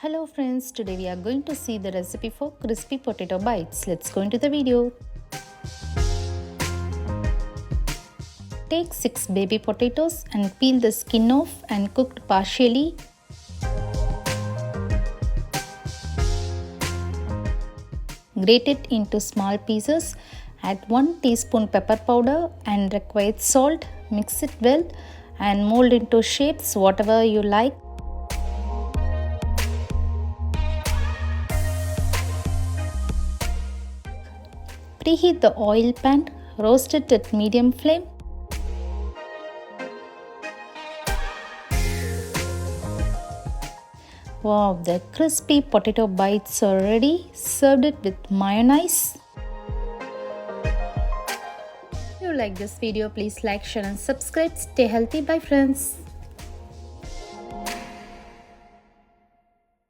Hello friends, today we are going to see the recipe for crispy potato bites. Let's go into the video. Take 6 baby potatoes and peel the skin off and cooked partially. Grate it into small pieces. Add 1 teaspoon pepper powder and required salt. Mix it well and mold into shapes whatever you like. Preheat the oil pan, roast it at medium flame. Wow, the crispy potato bites are ready. Served it with mayonnaise. If you like this video, please like, share and subscribe. Stay healthy. Bye friends.